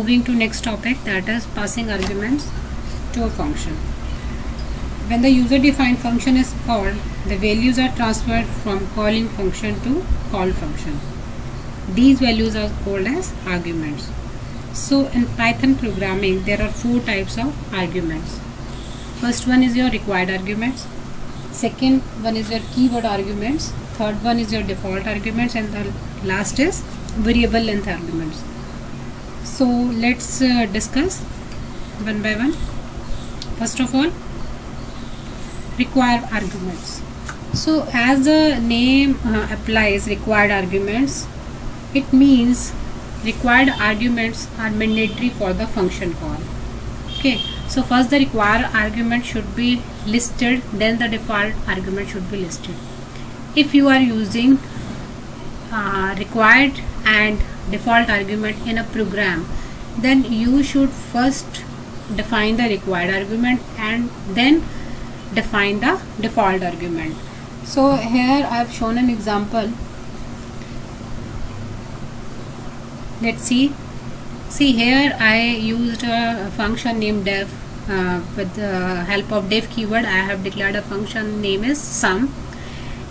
moving to next topic, that is passing arguments to a function. When the user defined function is called, the values are transferred from calling function to call function. These values are called as arguments. So in Python programming there are four types of arguments. First one is your required arguments, second one is your keyword arguments, third one is your default arguments, and the last is variable length arguments. So let's discuss one by one. First of all, required arguments. So as the name applies, required arguments, it means required arguments are mandatory for the function call. Okay, so first the required argument should be listed, then the default argument should be listed. If you are using required and default argument in a program, then you should first define the required argument and then define the default argument. So here I have shown an example. Let's see here I used a function named def. With the help of def keyword I have declared a function name is sum.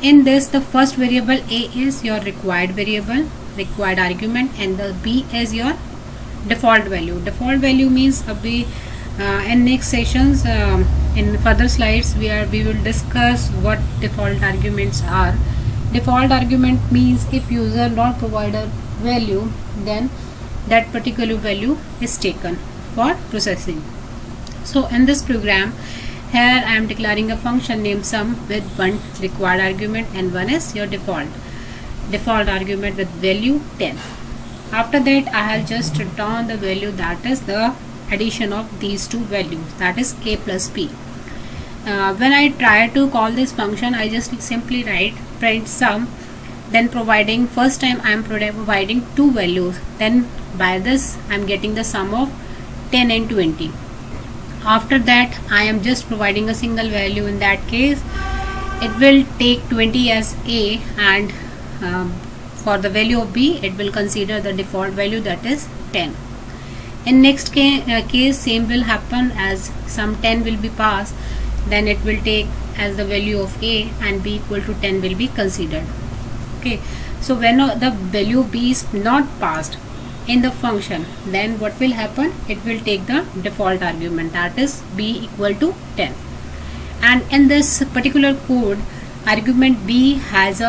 In this, the first variable a is your required variable, required argument, and the b is your default value. Default value means in next sessions, in further slides we will discuss what default arguments are. Default argument means if user not provide a value, then that particular value is taken for processing. So in this program, here I am declaring a function named sum with one required argument and one is your default argument with value 10. After that, I have just return the value, that is the addition of these two values, that is a plus b. When I try to call this function, I just simply write print sum, then providing first time I am providing two values, then by this I am getting the sum of 10 and 20. After that I am just providing a single value. In that case it will take 20 as a, and for the value of b it will consider the default value, that is 10. In next case same will happen, as some 10 will be passed, then it will take as the value of a and b equal to 10 will be considered. Okay, so when the value b is not passed in the function, then what will happen, it will take the default argument, that is b equal to 10. And in this particular code, argument b has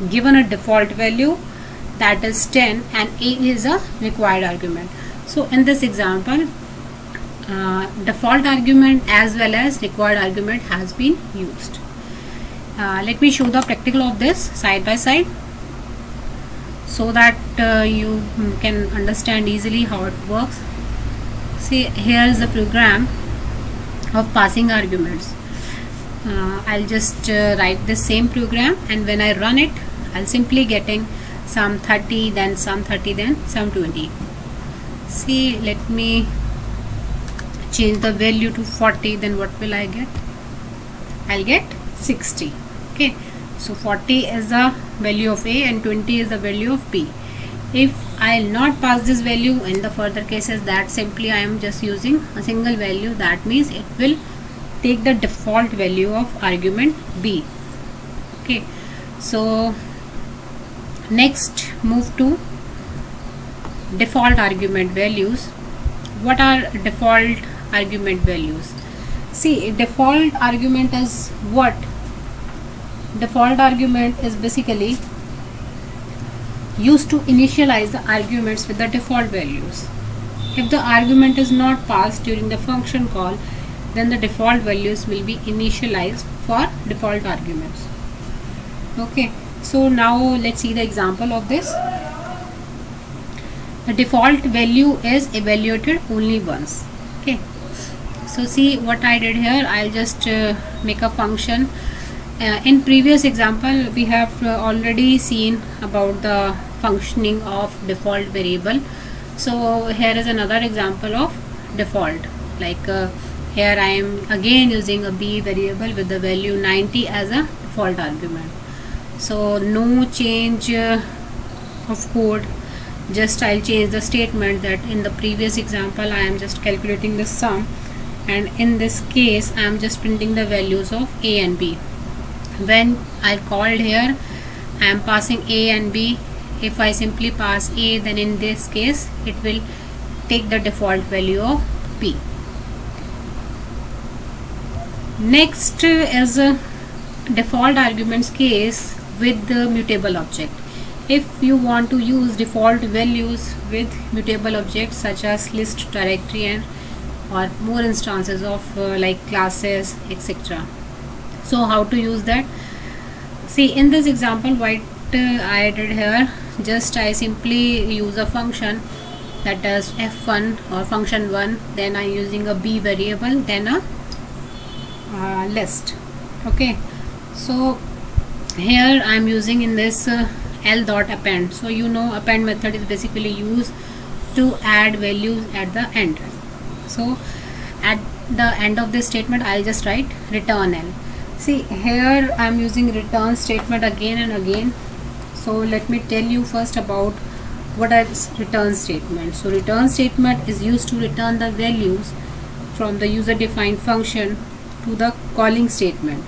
given a default value, that is 10, and a is a required argument. So in this example, default argument as well as required argument has been used. Let me show the practical of this side by side, so that you can understand easily how it works. See, here is the program of passing arguments. I'll just write the same program, and when I run it, I'll simply getting some 30, then some 30, then some 20. See, let me change the value to 40, then what will I get? I'll get 60. Okay, so 40 is the value of a and 20 is the value of b. If I'll not pass this value in the further cases, that simply I am just using a single value, that means it will take the default value of argument b. Okay, so next move to default argument values. What are default argument values? See, default argument is what? Default argument is basically used to initialize the arguments with the default values. If the argument is not passed during the function call, then the default values will be initialized for default arguments. Okay, so now let's see the example of this. The default value is evaluated only once. Okay, so see what I did here. I'll just make a function. In previous example we have already seen about the functioning of default variable. So here is another example of default, like here I am again using a b variable with the value 90 as a default argument. So no change of code, just I'll change the statement that in the previous example I am just calculating the sum, and in this case I am just printing the values of a and b. When I called here, I am passing a and b. If I simply pass a, then in this case it will take the default value of b. Next is a default arguments case with the mutable object. If you want to use default values with mutable objects such as list, directory, and or more instances of like classes, etc. So how to use that? See, in this example what I did here, just I simply use a function that is f1 or function 1, then I'm using a b variable, then a list. Okay, so here I'm using in this l dot append. So you know append method is basically used to add values at the end. So at the end of this statement I'll just write return l. See, here I'm using return statement again and again. So let me tell you first about what is return statement. So return statement is used to return the values from the user defined function to the calling statement.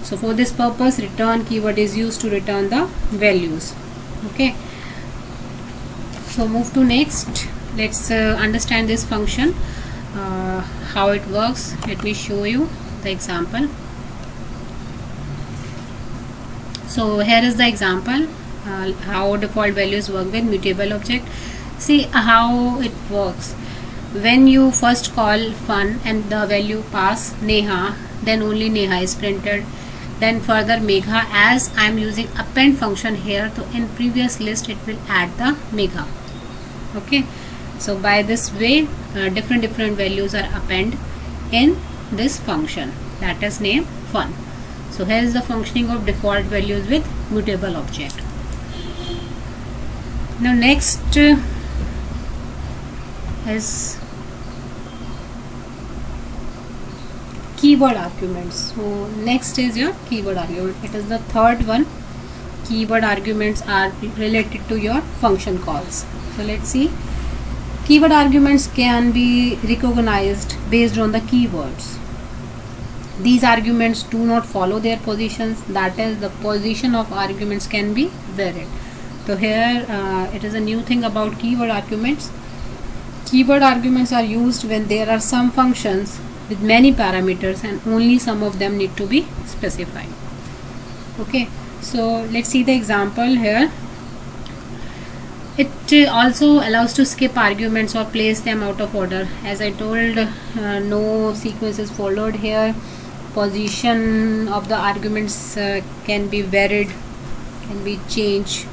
So for this purpose, return keyword is used to return the values. Okay, so move to next. Let's understand this function, how it works. Let me show you the example. So here is the example, how default values work with mutable object. See how it works. When you first call fun and the value pass Neha, then only Neha is printed. Then further Megha, as I am using append function here, so in previous list it will add the Megha. Okay, so by this way different values are append in this function that is named fun. So here is the functioning of default values with mutable object. Now next is keyword arguments. So next is your keyword argument. It is the third one. Keyword arguments are related to your function calls. So let's see. Keyword arguments can be recognized based on the keywords. These arguments do not follow their positions, that is, the position of arguments can be varied. So here it is a new thing about keyword arguments. Keyword arguments are used when there are some functions with many parameters and only some of them need to be specified. Okay, so let's see the example here. It also allows to skip arguments or place them out of order. As I told, no sequence is followed here. Position of the arguments can be varied, can be changed.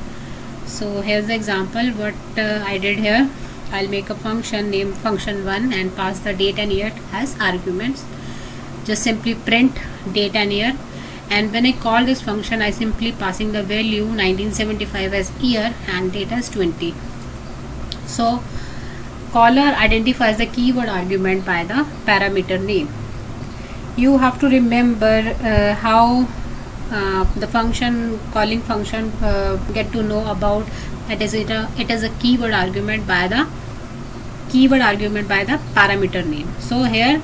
So here's the example what I did here. I'll make a function named function1 and pass the date and year as arguments. Just simply print date and year, and when I call this function I simply passing the value 1975 as year and date as 20. So caller identifies the keyword argument by the parameter name. You have to remember how the function calling function get to know about it is a keyword argument by the parameter name. So here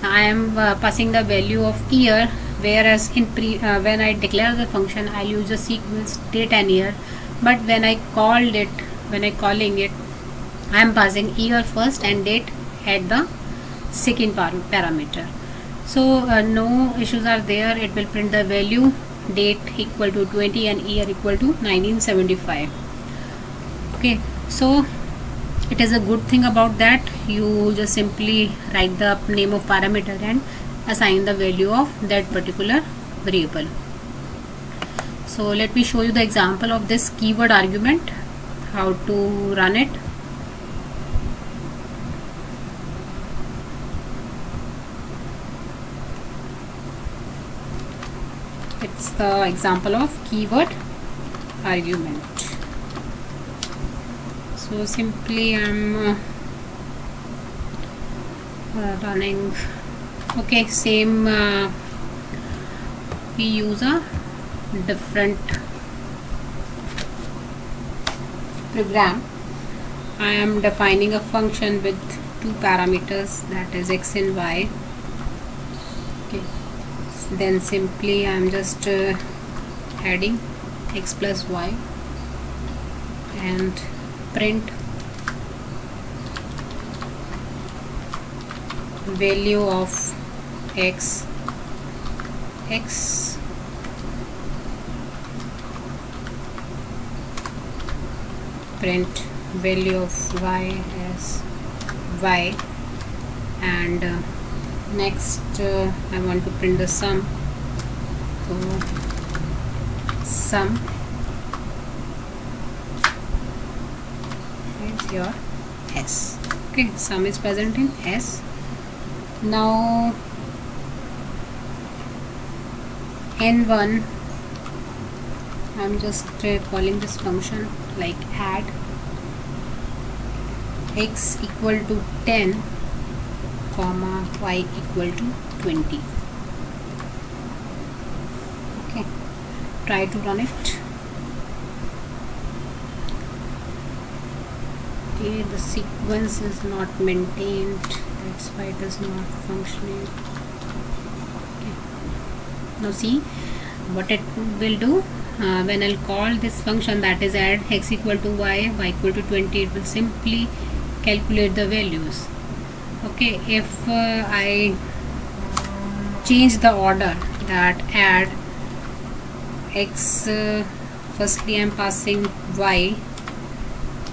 I am passing the value of year, whereas in when I declare the function I'll use the sequence date and year, but when I calling it I am passing year first and date at the second parameter. So no issues are there. It will print the value date equal to 20 and year equal to 1975. Okay, so it is a good thing about that. You just simply write the name of parameter and assign the value of that particular variable. So let me show you the example of this keyword argument, how to run it. It's the example of keyword argument. So simply I'm running. Okay, same we use a different program. I am defining a function with two parameters, that is x and y. Okay, then simply I am just adding x plus y and print value of x print value of y as y, and next I want to print the sum, so sum is your s. Okay, sum is present in s. Now n1, I'm just calling this function like add x equal to 10 comma y equal to 20. Okay, try to run it. Okay, the sequence is not maintained, that's why it is not functioning. Okay. Now see what it will do. When I'll call this function, that is add x equal to y equal to 20, it will simply calculate the values. Okay, if I change the order, that add x, firstly I am passing y,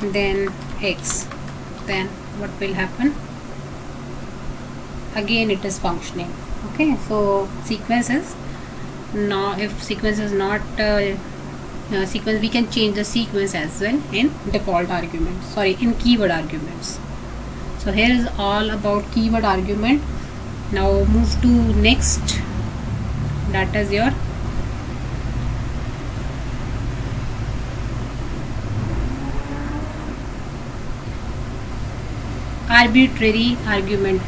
then x, then what will happen? Again it is functioning. Okay, so sequence is now, if sequence is not sequence, we can change the sequence as well in default arguments, sorry, in keyword arguments. So here is all about keyword argument. Now move to next, that is your arbitrary argument.